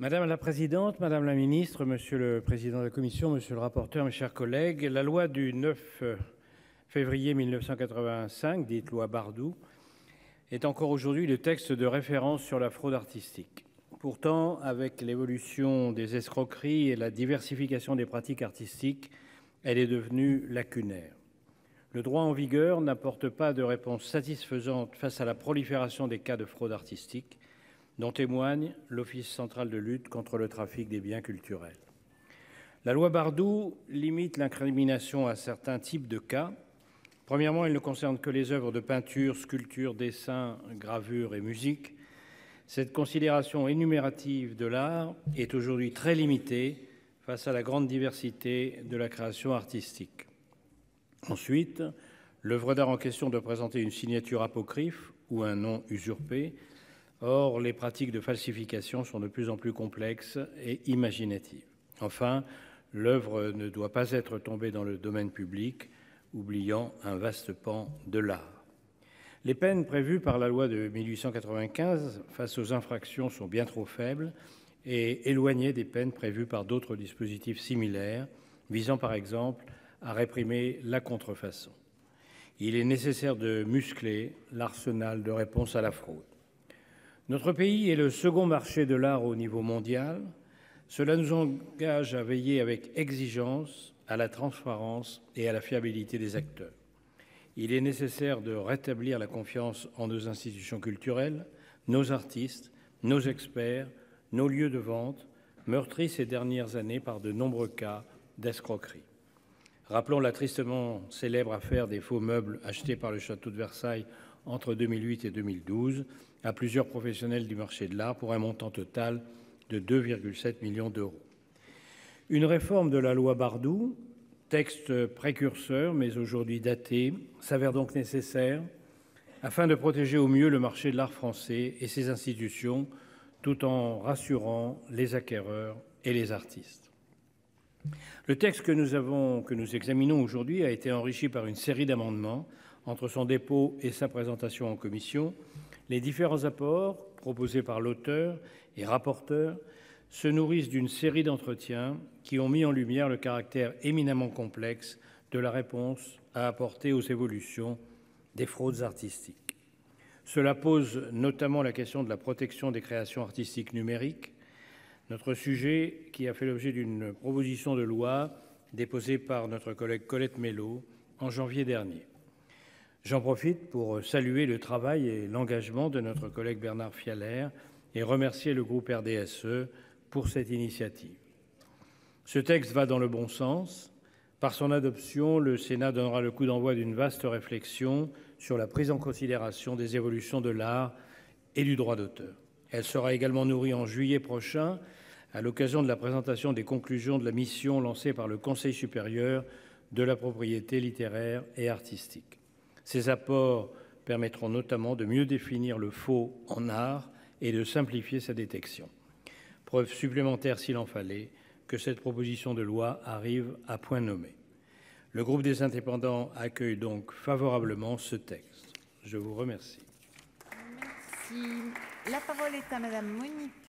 Madame la présidente, madame la ministre, monsieur le président de la commission, monsieur le rapporteur, mes chers collègues, la loi du 9 février 1985, dite loi Bardoux, est encore aujourd'hui le texte de référence sur la fraude artistique. Pourtant, avec l'évolution des escroqueries et la diversification des pratiques artistiques, elle est devenue lacunaire. Le droit en vigueur n'apporte pas de réponse satisfaisante face à la prolifération des cas de fraude artistique, dont témoigne l'Office central de lutte contre le trafic des biens culturels. La loi Bardoux limite l'incrimination à certains types de cas. Premièrement, elle ne concerne que les œuvres de peinture, sculpture, dessin, gravure et musique. Cette considération énumérative de l'art est aujourd'hui très limitée face à la grande diversité de la création artistique. Ensuite, l'œuvre d'art en question doit présenter une signature apocryphe ou un nom usurpé. Or, les pratiques de falsification sont de plus en plus complexes et imaginatives. Enfin, l'œuvre ne doit pas être tombée dans le domaine public, oubliant un vaste pan de l'art. Les peines prévues par la loi de 1895 face aux infractions sont bien trop faibles et éloignées des peines prévues par d'autres dispositifs similaires, visant par exemple à réprimer la contrefaçon. Il est nécessaire de muscler l'arsenal de réponse à la fraude. Notre pays est le second marché de l'art au niveau mondial. Cela nous engage à veiller avec exigence à la transparence et à la fiabilité des acteurs. Il est nécessaire de rétablir la confiance en nos institutions culturelles, nos artistes, nos experts, nos lieux de vente, meurtris ces dernières années par de nombreux cas d'escroquerie. Rappelons la tristement célèbre affaire des faux meubles achetés par le château de Versailles entre 2008 et 2012 à plusieurs professionnels du marché de l'art pour un montant total de 2,7 millions d'euros. Une réforme de la loi Bardoux, texte précurseur mais aujourd'hui daté, s'avère donc nécessaire afin de protéger au mieux le marché de l'art français et ses institutions tout en rassurant les acquéreurs et les artistes. Le texte que nous examinons aujourd'hui a été enrichi par une série d'amendements entre son dépôt et sa présentation en commission. Les différents apports proposés par l'auteur et rapporteur se nourrissent d'une série d'entretiens qui ont mis en lumière le caractère éminemment complexe de la réponse à apporter aux évolutions des fraudes artistiques. Cela pose notamment la question de la protection des créations artistiques numériques, notre sujet qui a fait l'objet d'une proposition de loi déposée par notre collègue Colette Mélot en janvier dernier. J'en profite pour saluer le travail et l'engagement de notre collègue Bernard Fialaire et remercier le groupe RDSE pour cette initiative. Ce texte va dans le bon sens. Par son adoption, le Sénat donnera le coup d'envoi d'une vaste réflexion sur la prise en considération des évolutions de l'art et du droit d'auteur. Elle sera également nourrie en juillet prochain à l'occasion de la présentation des conclusions de la mission lancée par le Conseil supérieur de la propriété littéraire et artistique. Ces apports permettront notamment de mieux définir le faux en art et de simplifier sa détection. Preuve supplémentaire, s'il en fallait, que cette proposition de loi arrive à point nommé. Le groupe des Indépendants accueille donc favorablement ce texte. Je vous remercie. Merci. La parole est à Madame Monique